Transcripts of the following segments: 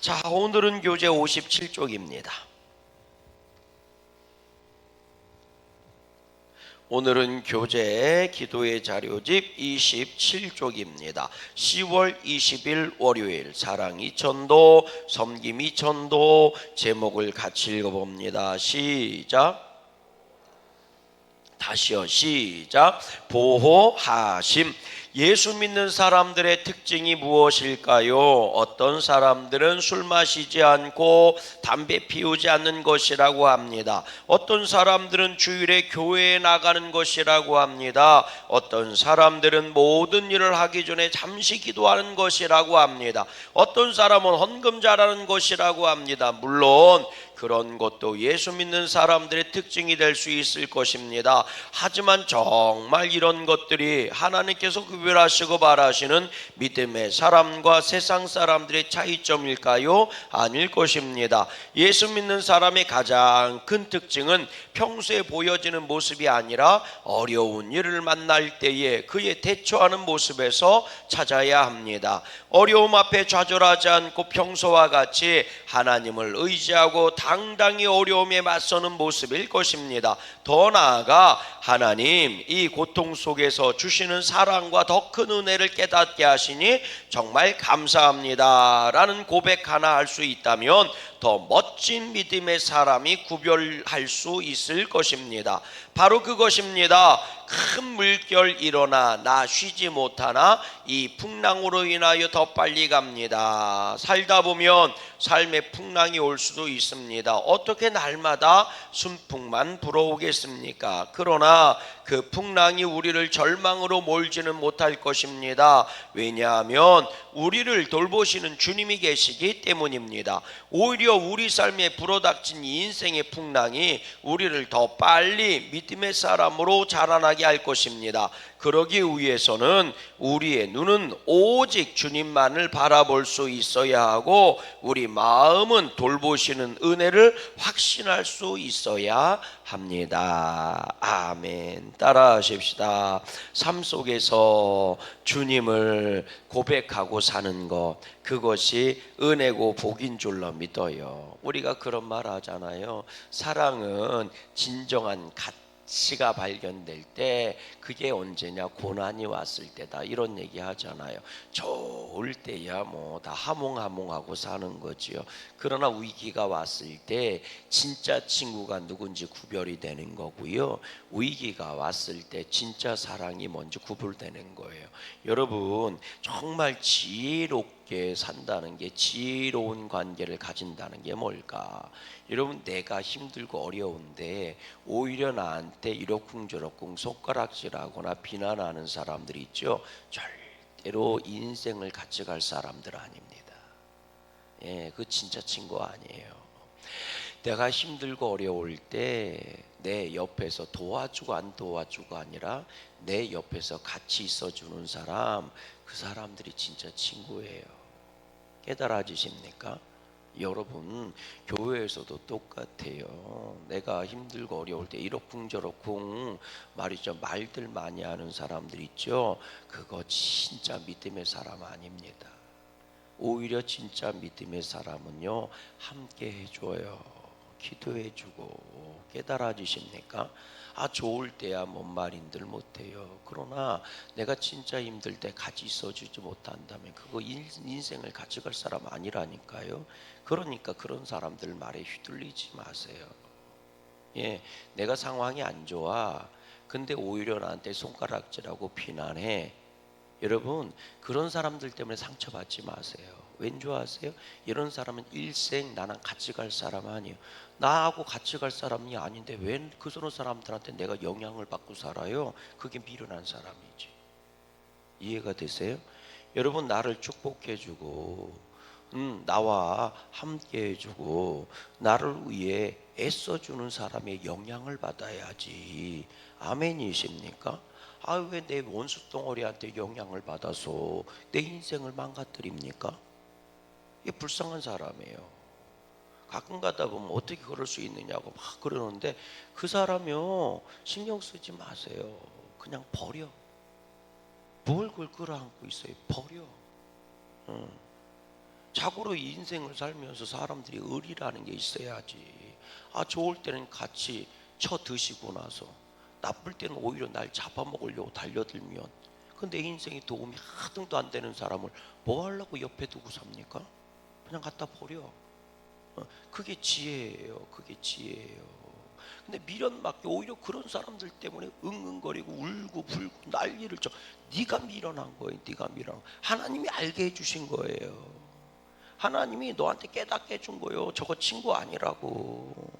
자, 오늘은 교재 57쪽입니다. 오늘은 교재 기도의 자료집 27쪽입니다. 10월 20일 월요일 사랑 2000도 섬김 2000도 제목을 같이 읽어봅니다. 시작. 다시요. 시작. 보호하심. 예수 믿는 사람들의 특징이 무엇일까요? 어떤 사람들은 술 마시지 않고 담배 피우지 않는 것이라고 합니다. 어떤 사람들은 주일에 교회에 나가는 것이라고 합니다. 어떤 사람들은 모든 일을 하기 전에 잠시 기도하는 것이라고 합니다. 어떤 사람은 헌금 잘하는 것이라고 합니다. 물론 그런 것도 예수 믿는 사람들의 특징이 될 수 있을 것입니다. 하지만 정말 이런 것들이 하나님께서 구별하시고 바라시는 믿음의 사람과 세상 사람들의 차이점일까요? 아닐 것입니다. 예수 믿는 사람의 가장 큰 특징은 평소에 보여지는 모습이 아니라 어려운 일을 만날 때에 그에 대처하는 모습에서 찾아야 합니다. 어려움 앞에 좌절하지 않고 평소와 같이 하나님을 의지하고 당당히 어려움에 맞서는 모습일 것입니다. 더 나아가 하나님 이 고통 속에서 주시는 사랑과 더 큰 은혜를 깨닫게 하시니 정말 감사합니다 라는 고백 하나 할 수 있다면 더 멋진 믿음의 사람이 구별할 수 있을 것입니다. 바로 그것입니다. 큰 물결 일어나 나 쉬지 못하나 이 풍랑으로 인하여 더 빨리 갑니다. 살다 보면 삶의 풍랑이 올 수도 있습니다. 어떻게 날마다 순풍만 불어오겠습니까? 그러나 그 풍랑이 우리를 절망으로 몰지는 못할 것입니다. 왜냐하면 우리를 돌보시는 주님이 계시기 때문입니다. 오히려 우리 삶에 불어닥친 이 인생의 풍랑이 우리를 더 빨리 믿음의 사람으로 자라나게 할 것입니다. 그러기 위해서는 우리의 눈은 오직 주님만을 바라볼 수 있어야 하고 우리 마음은 돌보시는 은혜를 확신할 수 있어야 합니다. 아멘. 따라하십시다. 삶 속에서 주님을 고백하고 사는 것, 그것이 은혜고 복인 줄로 믿어요. 우리가 그런 말 하잖아요. 사랑은 진정한 가치가 발견될 때 그게 언제냐? 고난이 왔을 때다. 이런 얘기 하잖아요. 좋을 때야 뭐 다 하몽하몽하고 사는 거지요. 그러나 위기가 왔을 때 진짜 친구가 누군지 구별이 되는 거고요. 위기가 왔을 때 진짜 사랑이 먼저 구별되는 거예요. 여러분 정말 지혜롭게 산다는 게, 지혜로운 관계를 가진다는 게 뭘까? 여러분 내가 힘들고 어려운데 오히려 나한테 이러쿵저러쿵 손가락질하거나 비난하는 사람들이 있죠. 절대로 인생을 같이 갈 사람들 아닙니다. 예, 그 진짜 친구 아니에요. 내가 힘들고 어려울 때 내 옆에서 도와주고 안 도와주고 아니라 내 옆에서 같이 있어주는 사람, 그 사람들이 진짜 친구예요. 깨달아지십니까? 여러분 교회에서도 똑같아요. 내가 힘들고 어려울 때 이러쿵저러쿵 말이죠, 말들 많이 하는 사람들 있죠. 그거 진짜 믿음의 사람 아닙니다. 오히려 진짜 믿음의 사람은요, 함께 해줘요. 기도해주고. 깨달아지십니까? 좋을 때야 뭔 말인들 못해요. 그러나 내가 진짜 힘들 때 같이 있어주지 못한다면 그거 인생을 같이 갈 사람 아니라니까요. 그러니까 그런 사람들 말에 휘둘리지 마세요. 예, 내가 상황이 안 좋아. 근데 오히려 나한테 손가락질하고 비난해. 여러분 그런 사람들 때문에 상처받지 마세요. 왠 줄 아세요? 이런 사람은 일생 나랑 같이 갈 사람 아니에요. 나하고 같이 갈 사람이 아닌데 왜 그런 사람들한테 내가 영향을 받고 살아요? 그게 미련한 사람이지. 이해가 되세요? 여러분 나를 축복해주고 나와 함께 해주고 나를 위해 애써주는 사람의 영향을 받아야지. 아멘이십니까? 왜 내 원수 덩어리한테 영향을 받아서 내 인생을 망가뜨립니까? 이게 불쌍한 사람이에요. 가끔 가다 보면 어떻게 그럴 수 있느냐고 막 그러는데 그 사람이요, 신경 쓰지 마세요. 그냥 버려. 뭘 그걸 끌어안고 있어요? 버려. 자고로 인생을 살면서 사람들이 의리라는 게 있어야지. 좋을 때는 같이 쳐 드시고 나서 나쁠 때는 오히려 날 잡아먹으려고 달려들면 내 인생에 도움이 하등도 안 되는 사람을 뭐 하려고 옆에 두고 삽니까? 그냥 갖다 버려. 그게 지혜예요. 그게 지혜예요. 근데 미련맞게 오히려 그런 사람들 때문에 응응거리고 울고 불고 난리를 쳐. 네가 미련한 거예요. 네가 미련. 하나님이 알게 해주신 거예요. 하나님이 너한테 깨닫게 해준 거예요. 저거 친구 아니라고.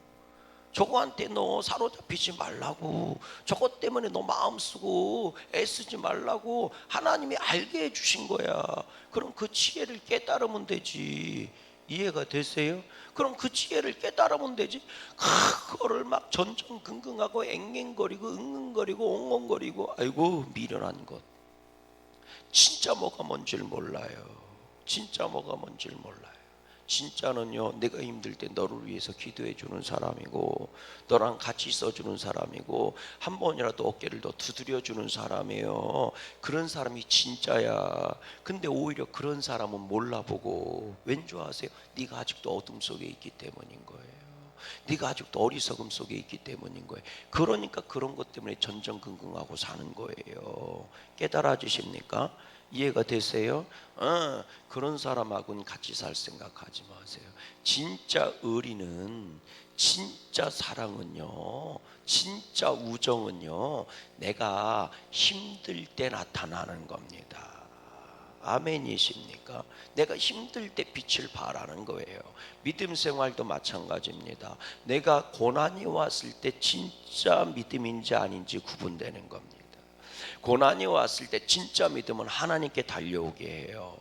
저거한테 너 사로잡히지 말라고. 저것 때문에 너 마음 쓰고 애쓰지 말라고 하나님이 알게 해주신 거야. 그럼 그 지혜를 깨달으면 되지. 이해가 되세요? 그럼 그 지혜를 깨달으면 되지. 그거를 막 전전긍긍하고 앵앵거리고 응응거리고 엉엉거리고 아이고 미련한 것. 진짜 뭐가 뭔지를 몰라요. 진짜 뭐가 뭔지를 몰라요. 진짜는요, 내가 힘들 때 너를 위해서 기도해 주는 사람이고 너랑 같이 있어주는 사람이고 한 번이라도 어깨를 더 두드려 주는 사람이에요. 그런 사람이 진짜야. 근데 오히려 그런 사람은 몰라보고 왠 줄 아세요? 네가 아직도 어둠 속에 있기 때문인 거예요. 네가 아직도 어리석음 속에 있기 때문인 거예요. 그러니까 그런 것 때문에 전전긍긍하고 사는 거예요. 깨달아지십니까? 이해가 되세요? 그런 사람하고는 같이 살 생각하지 마세요. 진짜 의리는, 진짜 사랑은요, 진짜 우정은요, 내가 힘들 때 나타나는 겁니다. 아멘이십니까? 내가 힘들 때 빛을 발하는 거예요. 믿음 생활도 마찬가지입니다. 내가 고난이 왔을 때 진짜 믿음인지 아닌지 구분되는 겁니다. 고난이 왔을 때 진짜 믿음은 하나님께 달려오게 해요.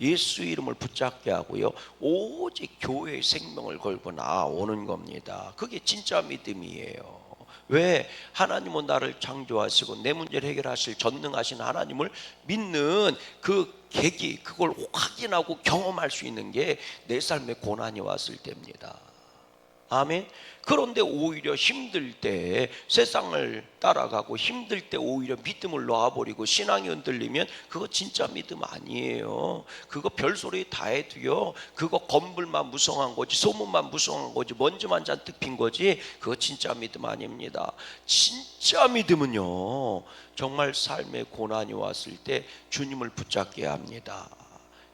예수 이름을 붙잡게 하고요, 오직 교회의 생명을 걸고 나오는 겁니다. 그게 진짜 믿음이에요. 왜? 하나님은 나를 창조하시고 내 문제를 해결하실 전능하신 하나님을 믿는 그 계기, 그걸 확인하고 경험할 수 있는 게 내 삶에 고난이 왔을 때입니다. 아멘. 그런데 오히려 힘들 때 세상을 따라가고 힘들 때 오히려 믿음을 놔버리고 신앙이 흔들리면 그거 진짜 믿음 아니에요. 그거 별소리 다 해도요, 그거 건물만 무성한 거지, 소문만 무성한 거지, 먼지만 잔뜩 핀 거지, 그거 진짜 믿음 아닙니다. 진짜 믿음은요, 정말 삶에 고난이 왔을 때 주님을 붙잡게 합니다.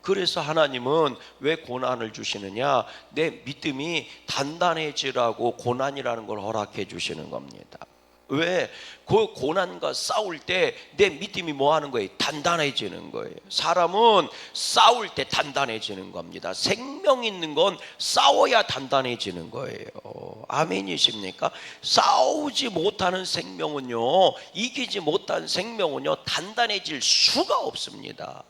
그래서 하나님은 왜 고난을 주시느냐? 내 믿음이 단단해지라고 고난이라는 걸 허락해 주시는 겁니다. 왜? 그 고난과 싸울 때 내 믿음이 뭐 하는 거예요? 단단해지는 거예요. 사람은 싸울 때 단단해지는 겁니다. 생명 있는 건 싸워야 단단해지는 거예요. 아멘이십니까? 싸우지 못하는 생명은요, 이기지 못한 생명은요, 단단해질 수가 없습니다.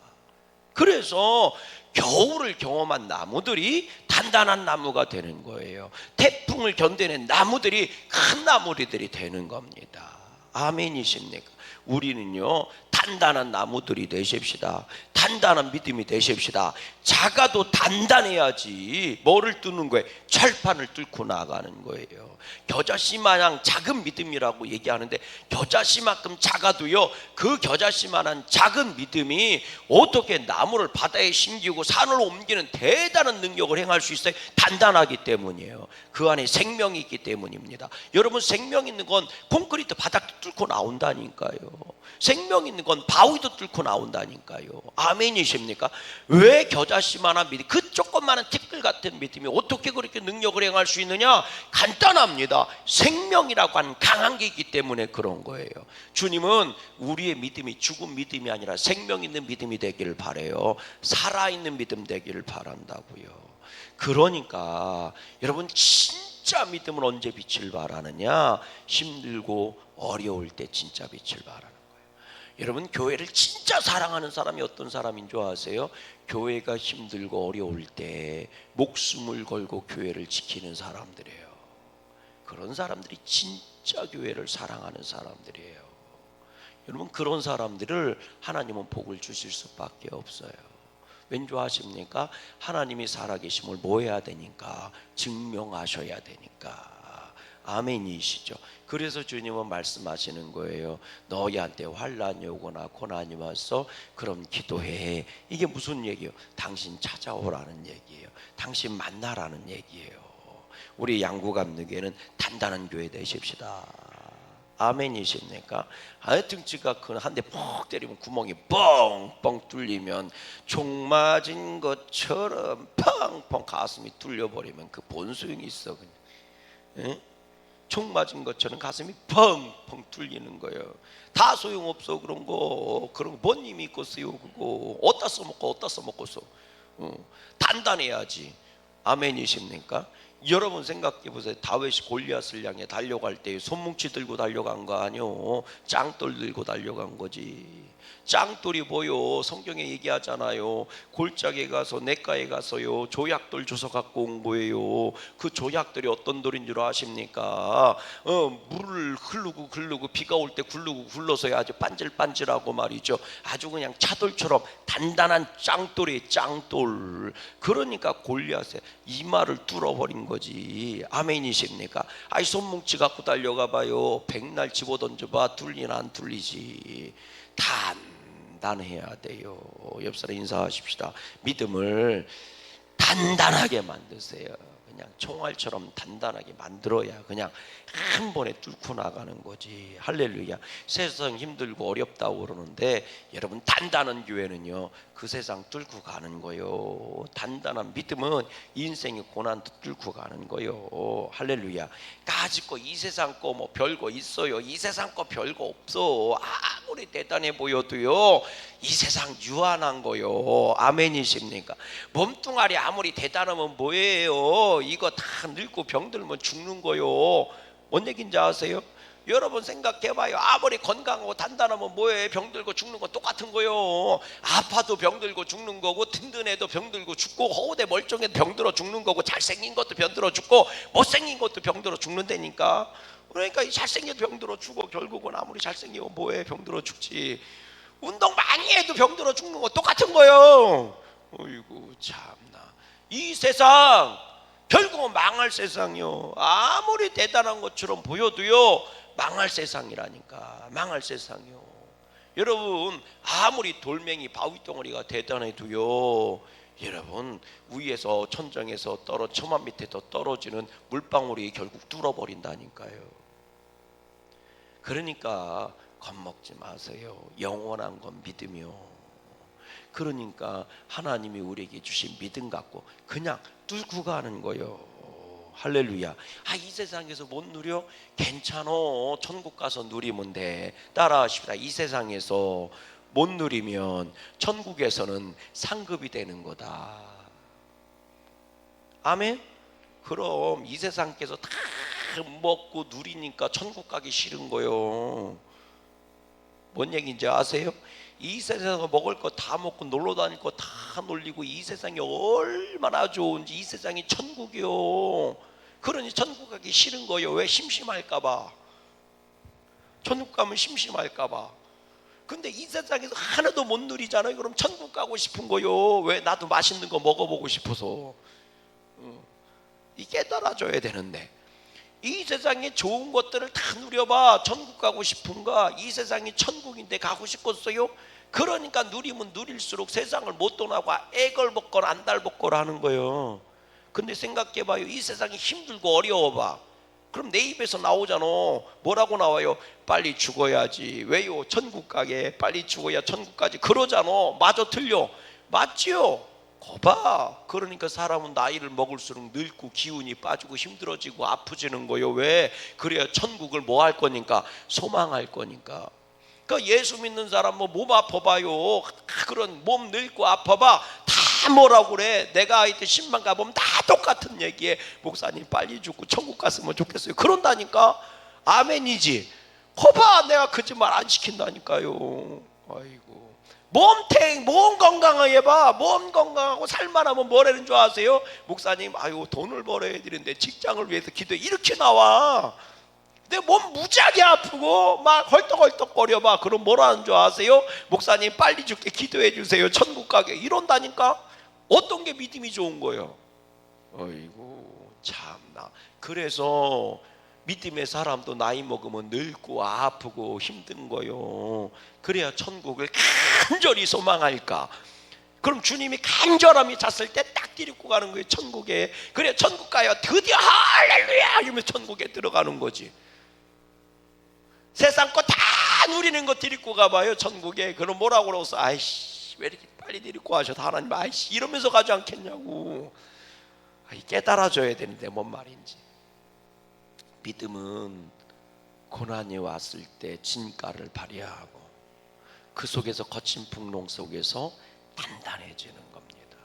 그래서 겨울을 경험한 나무들이 단단한 나무가 되는 거예요. 태풍을 견뎌낸 나무들이 큰 나무들이 되는 겁니다. 아멘이십니까? 우리는요, 단단한 나무들이 되십시다. 단단한 믿음이 되십시다. 작아도 단단해야지 뭐를 뚫는 거예요? 철판을 뚫고 나가는 거예요. 겨자씨 마냥 작은 믿음이라고 얘기하는데 겨자씨만큼 작아도요, 그 겨자씨만한 작은 믿음이 어떻게 나무를 바다에 심기고 산을 옮기는 대단한 능력을 행할 수 있어요? 단단하기 때문이에요. 그 안에 생명이 있기 때문입니다. 여러분, 생명 있는 건 콘크리트 바닥도 뚫고 나온다니까요. 생명 있는 건 바위도 뚫고 나온다니까요. 아멘이십니까? 왜 겨자씨만한 믿음, 그 조그마한 티끌 같은 믿음이 어떻게 그렇게 능력을 행할 수 있느냐? 간단합니다. 생명이라고 하는 강한 게 있기 때문에 그런 거예요. 주님은 우리의 믿음이 죽은 믿음이 아니라 생명 있는 믿음이 되기를 바라요. 살아있는 믿음 되기를 바란다고요. 그러니까 여러분, 진짜 믿음은 언제 빛을 발하느냐? 힘들고 어려울 때 진짜 빛을 발하는 거예요. 여러분, 교회를 진짜 사랑하는 사람이 어떤 사람인 줄 아세요? 교회가 힘들고 어려울 때 목숨을 걸고 교회를 지키는 사람들이에요. 그런 사람들이 진짜 교회를 사랑하는 사람들이에요. 여러분, 그런 사람들을 하나님은 복을 주실 수밖에 없어요. 왠지 아십니까? 하나님이 살아계심을 뭐 해야 되니까? 증명하셔야 되니까. 아멘이시죠. 그래서 주님은 말씀하시는 거예요. 너희한테 환난이 오거나 고난이 와서 그럼 기도해. 이게 무슨 얘기예요? 당신 찾아오라는 얘기예요. 당신 만나라는 얘기예요. 우리 양구감독에는 단단한 교회 되십시다. 아멘이십니까? 등치가 큰 한 대 퍽 때리면 구멍이 뻥뻥 뚫리면 총 맞은 것처럼 펑펑 가슴이 뚫려버리면 그 본소용이 있어 그냥. 응? 총 맞은 것처럼 가슴이 펑펑 뚫리는 거예요. 다 소용없어 그런 거. 뭔 힘이 있겠어요 그거. 어디다 써먹고 써. 단단해야지. 아멘이십니까? 여러분 생각해 보세요. 다윗이 골리앗을 향해 달려갈 때 손뭉치 들고 달려간 거 아니요? 짱돌 들고 달려간 거지. 짱돌이 뭐요? 성경에 얘기하잖아요. 골짜기에 가서 냇가에 가서요 조약돌 주워 갖고 온 거예요. 그 조약돌이 어떤 돌인 줄 아십니까? 물을 흐르고 비가 올 때 굴러서 아주 반질반질하고 말이죠. 아주 그냥 차돌처럼 단단한 짱돌이에요. 짱돌. 그러니까 골리앗의 이마를 뚫어버린 거지. 아멘이십니까? 아이 손뭉치 갖고 달려가 봐요. 백날 집어던져봐. 뚫리나 안 뚫리지. 단단해야 돼요. 옆 사람 인사하십시다. 믿음을 단단하게 만드세요. 그냥 총알처럼 단단하게 만들어야 그냥 한 번에 뚫고 나가는 거지. 할렐루야. 세상 힘들고 어렵다고 그러는데 여러분 단단한 교회는요 그 세상 뚫고 가는 거요. 단단한 믿음은 인생의 고난도 뚫고 가는 거요. 할렐루야. 가지고 이 세상 거 뭐 별거 있어요? 이 세상 거 별거 없어. 아무리 대단해 보여도요 이 세상 유한한 거요. 아멘이십니까? 몸뚱아리 아무리 대단하면 뭐예요? 이거 다 늙고 병들면 죽는 거요. 뭔 얘기인지 아세요? 여러분 생각해봐요. 아무리 건강하고 단단하면 뭐해? 병들고 죽는 거 똑같은 거요. 아파도 병들고 죽는 거고, 든든해도 병들고 죽고, 허우대 멀쩡해도 병들어 죽는 거고, 잘생긴 것도 병들어 죽고, 못생긴 것도 병들어 죽는다니까. 그러니까 이 잘생겨도 병들어 죽어. 결국은 아무리 잘생기고 뭐해? 병들어 죽지. 운동 많이 해도 병들어 죽는 거 똑같은 거요. 어이구 참나. 이 세상 결국은 망할 세상이요. 아무리 대단한 것처럼 보여도요 망할 세상이라니까. 망할 세상이요. 여러분 아무리 돌멩이 바위덩어리가 대단해도요 여러분 위에서 천정에서 처만 밑에서 떨어지는 물방울이 결국 뚫어버린다니까요. 그러니까 겁먹지 마세요. 영원한 건 믿음이요. 그러니까 하나님이 우리에게 주신 믿음 갖고 그냥 뚫고 가는 거요. 할렐루야. 이 세상에서 못 누려? 괜찮어. 천국 가서 누리면 돼. 따라하십시다. 이 세상에서 못 누리면 천국에서는 상급이 되는 거다. 아멘? 그럼 이 세상께서 다 먹고 누리니까 천국 가기 싫은 거요. 뭔 얘기인지 아세요? 이 세상에서 먹을 거 다 먹고 놀러 다닐 거 다 놀리고 이 세상이 얼마나 좋은지 이 세상이 천국이요. 그러니 천국 가기 싫은 거예요. 왜? 심심할까 봐. 천국 가면 심심할까 봐. 근데 이 세상에서 하나도 못 누리잖아요. 그럼 천국 가고 싶은 거요. 왜? 나도 맛있는 거 먹어보고 싶어서. 이 깨달아줘야 되는데 이 세상에 좋은 것들을 다 누려봐. 천국 가고 싶은가? 이 세상이 천국인데 가고 싶겠어요? 그러니까 누리면 누릴수록 세상을 못 떠나고 애걸복걸 안달복걸 하는 거예요. 근데 생각해봐요. 이 세상이 힘들고 어려워봐. 그럼 내 입에서 나오잖아. 뭐라고 나와요? 빨리 죽어야지. 왜요? 천국 가게. 빨리 죽어야 천국 가지. 그러잖아. 맞아 틀려? 맞지요? 거봐. 그러니까 사람은 나이를 먹을수록 늙고 기운이 빠지고 힘들어지고 아프지는 거요. 왜? 그래야 천국을 뭐 할 거니까? 소망할 거니까. 그러니까 예수 믿는 사람 몸 아파봐요. 그런 몸 늙고 아파봐. 다 뭐라고 그래? 내가 이때 신방 가보면 다 똑같은 얘기해. 목사님 빨리 죽고 천국 갔으면 좋겠어요. 그런다니까. 아멘이지. 거봐. 내가 거짓말 안 시킨다니까요. 아이고. 몸 건강하게 봐. 몸 건강하고 살만하면 뭐라는 줄 아세요? 목사님 돈을 벌어야 되는데 직장을 위해서 기도해. 이렇게 나와. 내 몸 무지하게 아프고 막 헐떡헐떡거려 봐. 그럼 뭐라는 줄 아세요? 목사님 빨리 죽게 기도해 주세요. 천국 가게. 이런다니까. 어떤 게 믿음이 좋은 거예요? 어이구 참나. 그래서 믿음의 사람도 나이 먹으면 늙고 아프고 힘든 거요. 그래야 천국을 간절히 소망할까? 그럼 주님이 간절함이 찼을 때 딱 데리고 가는 거예요, 천국에. 그래 천국 가요. 드디어 할렐루야 이러면 천국에 들어가는 거지. 세상 거 다 누리는 거 데리고 가봐요, 천국에. 그럼 뭐라고 그러겠어? 아이씨 왜 이렇게 빨리 데리고 가셔 하나님, 아이씨 이러면서 가지 않겠냐고. 깨달아줘야 되는데 뭔 말인지. 믿음은 고난이 왔을 때 진가를 발휘하고 그 속에서 거친 풍랑 속에서 단단해지는 겁니다.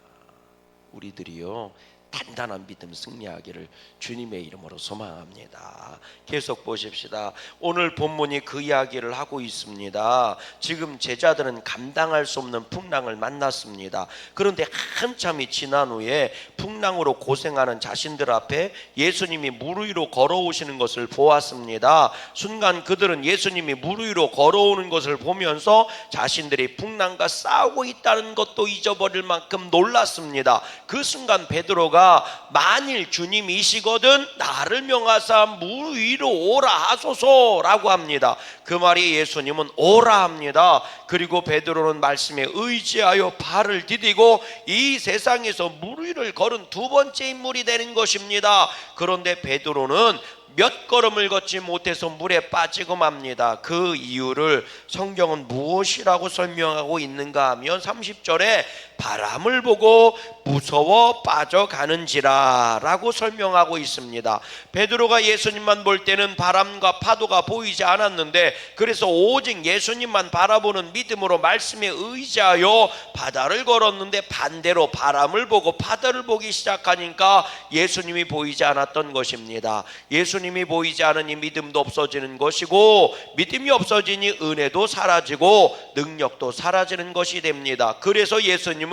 우리들이요 단단한 믿음 승리하기를 주님의 이름으로 소망합니다. 계속 보십시다. 오늘 본문이 그 이야기를 하고 있습니다. 지금 제자들은 감당할 수 없는 풍랑을 만났습니다. 그런데 한참이 지난 후에 풍랑으로 고생하는 자신들 앞에 예수님이 물 위로 걸어오시는 것을 보았습니다. 순간 그들은 예수님이 물 위로 걸어오는 것을 보면서 자신들이 풍랑과 싸우고 있다는 것도 잊어버릴 만큼 놀랐습니다. 그 순간 베드로가 만일 주님이시거든 나를 명하사 물 위로 오라 하소서라고 합니다. 그 말이 예수님은 오라 합니다. 그리고 베드로는 말씀에 의지하여 발을 디디고 이 세상에서 물 위를 걸은 두 번째 인물이 되는 것입니다. 그런데 베드로는 몇 걸음을 걷지 못해서 물에 빠지고 맙니다. 그 이유를 성경은 무엇이라고 설명하고 있는가 하면 30절에 바람을 보고 무서워 빠져가는지라 라고 설명하고 있습니다. 베드로가 예수님만 볼 때는 바람과 파도가 보이지 않았는데 그래서 오직 예수님만 바라보는 믿음으로 말씀에 의지하여 바다를 걸었는데 반대로 바람을 보고 파도를 보기 시작하니까 예수님이 보이지 않았던 것입니다. 예수님이 보이지 않으니 믿음도 없어지는 것이고 믿음이 없어지니 은혜도 사라지고 능력도 사라지는 것이 됩니다. 그래서 예수님은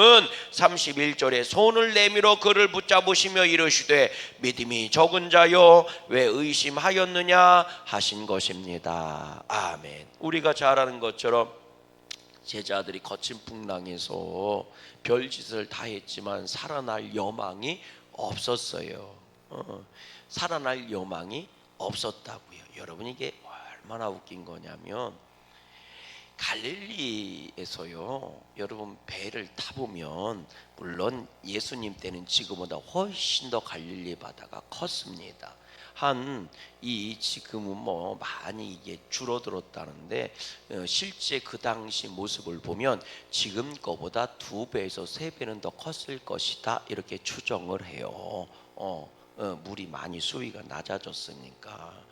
31절에 손을 내밀어 그를 붙잡으시며 이르시되 믿음이 적은 자여 왜 의심하였느냐 하신 것입니다. 아멘. 우리가 잘 아는 것처럼 제자들이 거친 풍랑에서 별짓을 다 했지만 살아날 여망이 없었어요. 살아날 여망이 없었다고요. 여러분 이게 얼마나 웃긴 거냐면 갈릴리에서요 여러분 배를 타보면 물론 예수님 때는 지금보다 훨씬 더 갈릴리 바다가 컸습니다. 이 지금은 뭐 많이 이게 줄어들었다는데 실제 그 당시 모습을 보면 지금 거보다 2배에서 3배는 더 컸을 것이다 이렇게 추정을 해요. 물이 많이 수위가 낮아졌으니까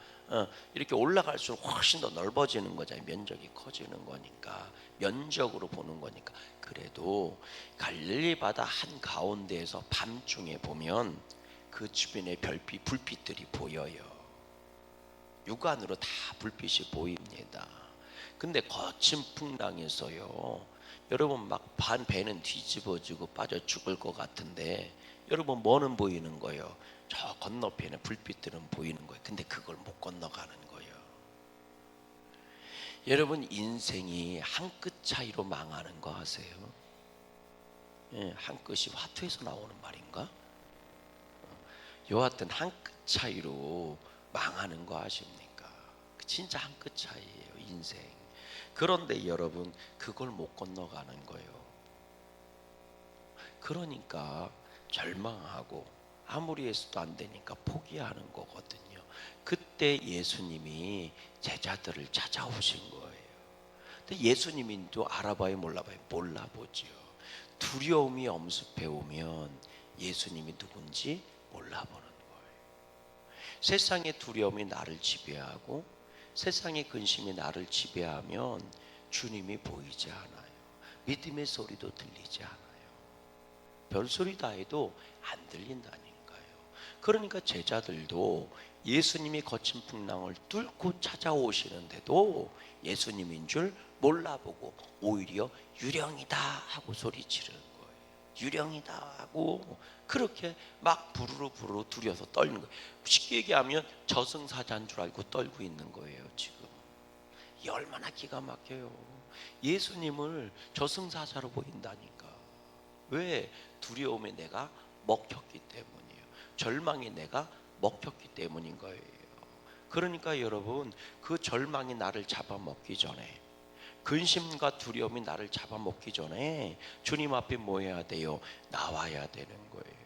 이렇게 올라갈수록 훨씬 더 넓어지는 거잖아요. 면적이 커지는 거니까, 면적으로 보는 거니까. 그래도 갈릴리 바다 한 가운데에서 밤중에 보면 그 주변에 불빛들이 보여요. 육안으로 다 불빛이 보입니다. 근데 거친 풍랑에서요 여러분 막 반 배는 뒤집어지고 빠져 죽을 것 같은데 여러분 뭐는 보이는 거예요? 저 건너편에 불빛들은 보이는 거예요. 근데 그걸 못 건너가는 거예요. 여러분 인생이 한 끗 차이로 망하는 거 아세요? 한 끗이 화투에서 나오는 말인가? 여하튼 한 끗 차이로 망하는 거 아십니까? 진짜 한 끗 차이예요 인생. 그런데 여러분 그걸 못 건너가는 거예요. 그러니까 절망하고 아무리 해서도 안 되니까 포기하는 거거든요. 그때 예수님이 제자들을 찾아오신 거예요. 근데 예수님인도 알아봐요 몰라봐요? 몰라보지요. 두려움이 엄습해 오면 예수님이 누군지 몰라보는 거예요. 세상의 두려움이 나를 지배하고 세상의 근심이 나를 지배하면 주님이 보이지 않아요. 믿음의 소리도 들리지 않아요. 별소리 다 해도 안 들린다니까요. 그러니까 제자들도 예수님이 거친 풍랑을 뚫고 찾아오시는데도 예수님인 줄 몰라보고 오히려 유령이다 하고 소리치는 거예요. 유령이다 하고 그렇게 막 부르르 두려서 떨는 거예요. 쉽게 얘기하면 저승사자인 줄 알고 떨고 있는 거예요. 지금 이 얼마나 기가 막혀요. 예수님을 저승사자로 보인다니까. 왜? 두려움에 내가 먹혔기 때문이에요. 절망에 내가 먹혔기 때문인 거예요. 그러니까 여러분, 그 절망이 나를 잡아먹기 전에, 근심과 두려움이 나를 잡아먹기 전에 주님 앞에 뭐 해야 돼요? 나와야 되는 거예요.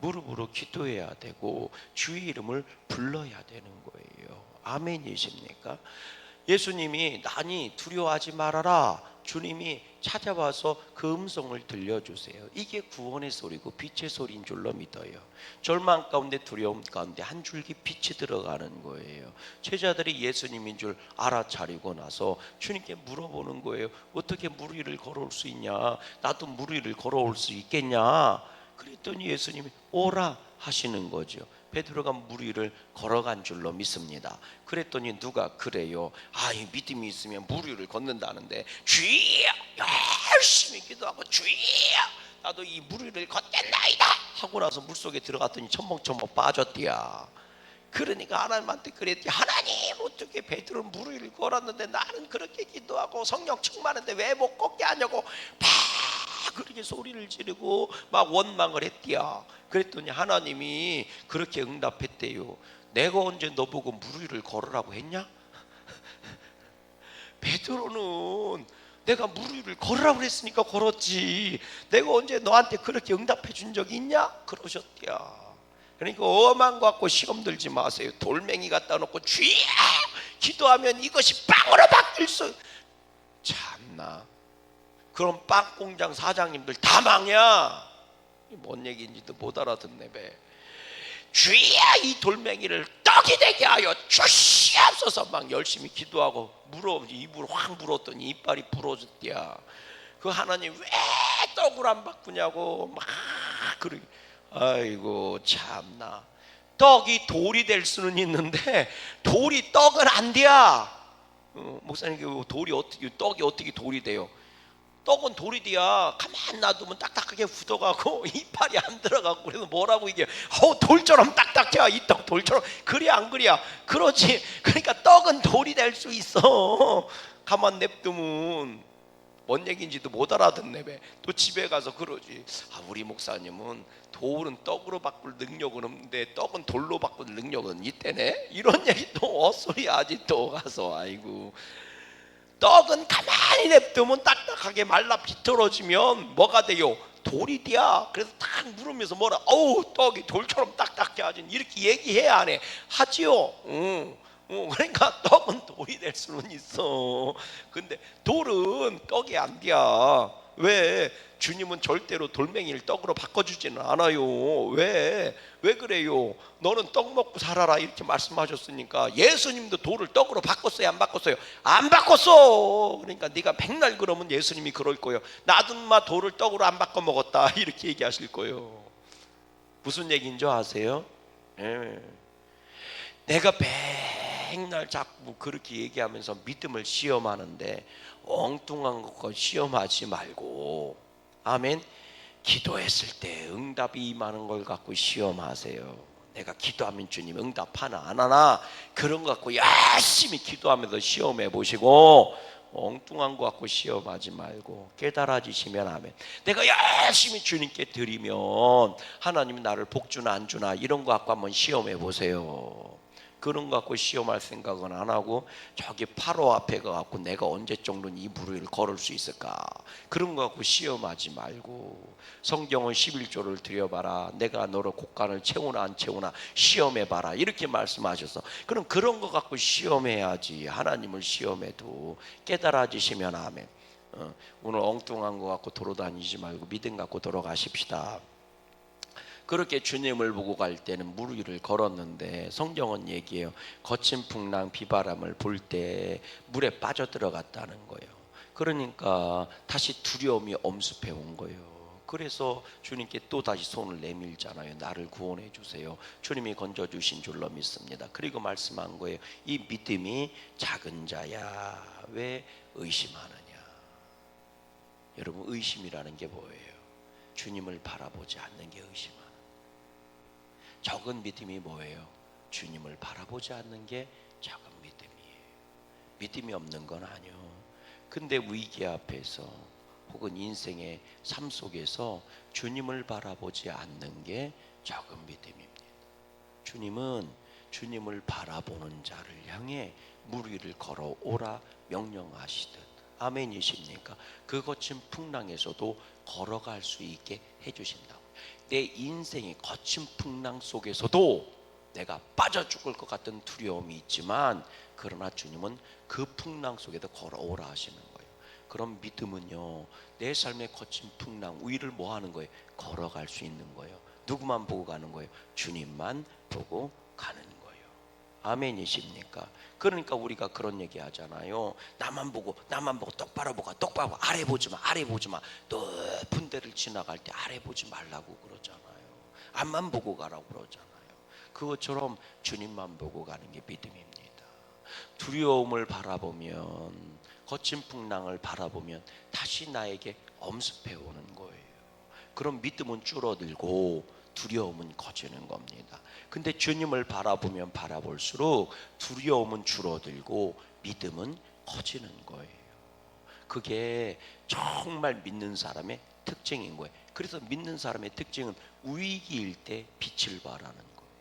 무릎으로 기도해야 되고 주의 이름을 불러야 되는 거예요. 아멘이십니까? 예수님이 나니 두려워하지 말아라, 주님이 찾아와서 그 음성을 들려주세요. 이게 구원의 소리고 빛의 소리인 줄로 믿어요. 절망 가운데 두려움 가운데 한 줄기 빛이 들어가는 거예요. 제자들이 예수님인 줄 알아차리고 나서 주님께 물어보는 거예요. 어떻게 물 위를 걸어올 수 있냐? 나도 물 위를 걸어올 수 있겠냐? 그랬더니 예수님이 오라 하시는 거죠. 베드로가 물 위를 걸어간 줄로 믿습니다. 그랬더니 누가 그래요? 이 믿음이 있으면 물 위를 걷는다는데, 주여 열심히 기도하고 주여 나도 이 물 위를 걷겠나이다 하고 나서 물속에 들어갔더니 첨벙첨벙 빠졌디야. 그러니까 하나님한테 그랬지. 하나님, 어떻게 베드로는 물 위를 걸었는데 나는 그렇게 기도하고 성령 충만한데 왜 못 걷게 하냐고 그렇게 소리를 지르고 막 원망을 했디야. 그랬더니 하나님이 그렇게 응답했대요. 내가 언제 너보고 물 위를 걸으라고 했냐? 베드로는 내가 물 위를 걸으라고 했으니까 걸었지, 내가 언제 너한테 그렇게 응답해 준 적이 있냐? 그러셨대야. 그러니까 엄한 거 갖고 시험 들지 마세요. 돌멩이 갖다 놓고 주여 기도하면 이것이 빵으로 바뀔 수. 참나, 그럼 빵 공장 사장님들 다 망이야. 뭔 얘기인지도 못 알아듣네. 배 주여 이 돌멩이를 떡이 되게 하여 주시옵소서 막 열심히 기도하고 입을 확 물었더니 이빨이 부러졌대야. 그 하나님 왜 떡을 안 바꾸냐고 막 그러기. 아이고 참나, 떡이 돌이 될 수는 있는데 돌이 떡은 안 돼야. 목사님, 떡이 어떻게 돌이 돼요? 떡은 돌이 돼야 가만 놔두면 딱딱하게 굳어가고 이빨이 안 들어가고. 그래서 뭐라고 이게 돌처럼 딱딱해, 이 떡 돌처럼. 그래 안 그래야? 그렇지. 그러니까 떡은 돌이 될 수 있어. 가만 냅두면. 뭔 얘기인지도 못 알아듣네. 또 집에 가서 그러지. 우리 목사님은 돌은 떡으로 바꿀 능력은 없는데 떡은 돌로 바꿀 능력은 있대네. 이런 얘기 또 헛소리 하지 또 가서. 아이고, 떡은 가만히 냅두면 딱딱하게 말라 비틀어지면 뭐가 돼요? 돌이 돼야. 그래서 딱 물으면서 뭐라, 떡이 돌처럼 딱딱해 하지, 이렇게 얘기해야 안 해? 하지요. 그러니까 떡은 돌이 될 수는 있어. 근데 돌은 떡이 안 돼. 왜? 주님은 절대로 돌멩이를 떡으로 바꿔주지는 않아요. 왜 그래요? 너는 떡 먹고 살아라 이렇게 말씀하셨으니까. 예수님도 돌을 떡으로 바꿨어요, 안 바꿨어요? 안 바꿨어. 그러니까 네가 백날 그러면 예수님이 그럴 거예요. 나도 마 돌을 떡으로 안 바꿔 먹었다 이렇게 얘기하실 거예요. 무슨 얘기인 줄 아세요? 내가 백날 자꾸 그렇게 얘기하면서 믿음을 시험하는데 엉뚱한 거 시험하지 말고, 아멘, 기도했을 때 응답이 임하는 걸 갖고 시험하세요. 내가 기도하면 주님 응답하나 안 하나 그런 거 갖고 열심히 기도하면서 시험해 보시고, 엉뚱한 거 갖고 시험하지 말고 깨달아지시면 아멘. 내가 열심히 주님께 드리면 하나님이 나를 복주나 안 주나 이런 거 갖고 한번 시험해 보세요. 그런 거 갖고 시험할 생각은 안 하고 저기 바로 앞에 가갖고 내가 언제 정도는 이 무리를 걸을 수 있을까, 그런 거 갖고 시험하지 말고 성경은 11조를 드려봐라, 내가 너를 곡간을 채우나 안 채우나 시험해봐라 이렇게 말씀하셔서, 그럼 그런 거 갖고 시험해야지. 하나님을 시험해도 깨달아지시면 아멘. 오늘 엉뚱한 거 갖고 돌아다니지 말고 믿음 갖고 돌아가십시다. 그렇게 주님을 보고 갈 때는 물 위를 걸었는데 성경은 얘기해요. 거친 풍랑 비바람을 볼 때 물에 빠져들어갔다는 거예요. 그러니까 다시 두려움이 엄습해 온 거예요. 그래서 주님께 또 다시 손을 내밀잖아요. 나를 구원해 주세요. 주님이 건져 주신 줄로 믿습니다. 그리고 말씀한 거예요. 이 믿음이 작은 자야 왜 의심하느냐. 여러분, 의심이라는 게 뭐예요? 주님을 바라보지 않는 게 의심하는. 적은 믿음이 뭐예요? 주님을 바라보지 않는 게 적은 믿음이에요. 믿음이 없는 건 아니요. 근데 위기 앞에서 혹은 인생의 삶 속에서 주님을 바라보지 않는 게 적은 믿음입니다. 주님은 주님을 바라보는 자를 향해 물 위를 걸어오라 명령하시듯. 아멘이십니까? 그 거친 풍랑에서도 걸어갈 수 있게 해주신다고. 내 인생의 거친 풍랑 속에서도 내가 빠져 죽을 것 같은 두려움이 있지만, 그러나 주님은 그 풍랑 속에도 걸어오라 하시는 거예요. 그럼 믿음은요, 내 삶의 거친 풍랑 위를 뭐 하는 거예요? 걸어갈 수 있는 거예요. 누구만 보고 가는 거예요? 주님만 보고 가는 거예요. 아멘이십니까? 그러니까 우리가 그런 얘기 하잖아요. 나만 보고 똑바로 보고, 똑바로 보고, 아래 보지 마. 높은 데를 지나갈 때 아래 보지 말라고 그러잖아요. 앞만 보고 가라고 그러잖아요. 그것처럼 주님만 보고 가는 게 믿음입니다. 두려움을 바라보면, 거친 풍랑을 바라보면 다시 나에게 엄습해 오는 거예요. 그럼 믿음은 줄어들고 두려움은 커지는 겁니다. 근데 주님을 바라보면 바라볼수록 두려움은 줄어들고 믿음은 커지는 거예요. 그게 정말 믿는 사람의 특징인 거예요. 그래서 믿는 사람의 특징은 위기일 때 빛을 발하는 거예요.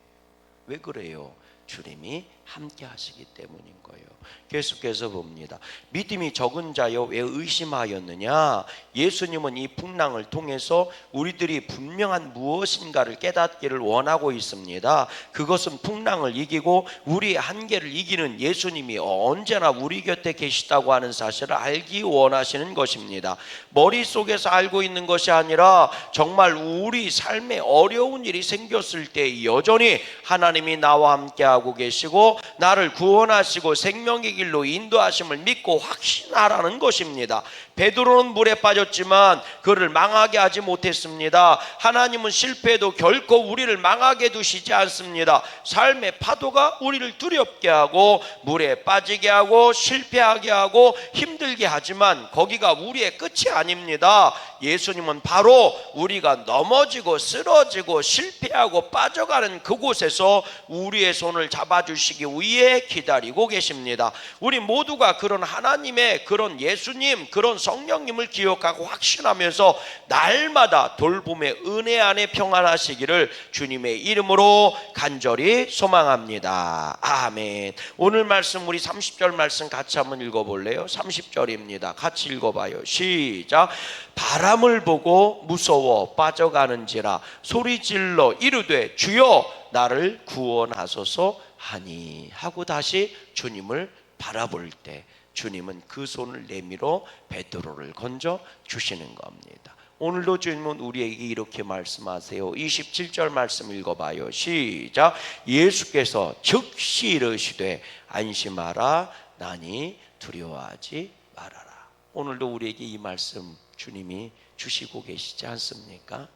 왜 그래요? 주님이 함께 하시기 때문인 거예요. 계속해서 봅니다. 믿음이 적은 자여 왜 의심하였느냐? 예수님은 이 풍랑을 통해서 우리들이 분명한 무엇인가를 깨닫기를 원하고 있습니다. 그것은 풍랑을 이기고 우리의 한계를 이기는 예수님이 언제나 우리 곁에 계시다고 하는 사실을 알기 원하시는 것입니다. 머릿속에서 알고 있는 것이 아니라 정말 우리 삶에 어려운 일이 생겼을 때 여전히 하나님이 나와 함께 하고 계시고 나를 구원하시고 생명의 길로 인도하심을 믿고 확신하라는 것입니다. 베드로는 물에 빠졌지만 그를 망하게 하지 못했습니다. 하나님은 실패해도 결코 우리를 망하게 두시지 않습니다. 삶의 파도가 우리를 두렵게 하고 물에 빠지게 하고 실패하게 하고 힘들게 하지만 거기가 우리의 끝이 아닙니다. 예수님은 바로 우리가 넘어지고 쓰러지고 실패하고 빠져가는 그곳에서 우리의 손을 잡아주시기 위해 기다리고 계십니다. 우리 모두가 그런 하나님의, 그런 예수님, 그런 성령님을 기억하고 확신하면서 날마다 돌봄의 은혜 안에 평안하시기를 주님의 이름으로 간절히 소망합니다. 아멘. 오늘 말씀, 우리 30절 말씀 같이 한번 읽어볼래요? 30절입니다. 같이 읽어봐요. 시작. 바람을 보고 무서워 빠져가는지라 소리질러 이르되 주여 나를 구원하소서 하니 하고 다시 주님을 바라볼 때 주님은 그 손을 내밀어 베드로를 건져 주시는 겁니다. 오늘도 주님은 우리에게 이렇게 말씀하세요. 27절 말씀 읽어봐요. 시작. 예수께서 즉시 이르시되 안심하라 나니 두려워하지 말아라. 오늘도 우리에게 이 말씀 주님이 주시고 계시지 않습니까?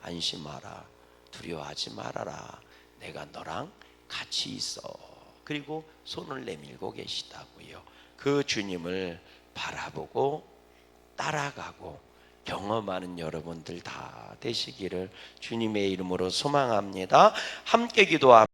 안심하라 두려워하지 말아라 내가 너랑 같이 있어. 그리고 손을 내밀고 계시다고요. 그 주님을 바라보고 따라가고 경험하는 여러분들 다 되시기를 주님의 이름으로 소망합니다. 함께 기도합니다.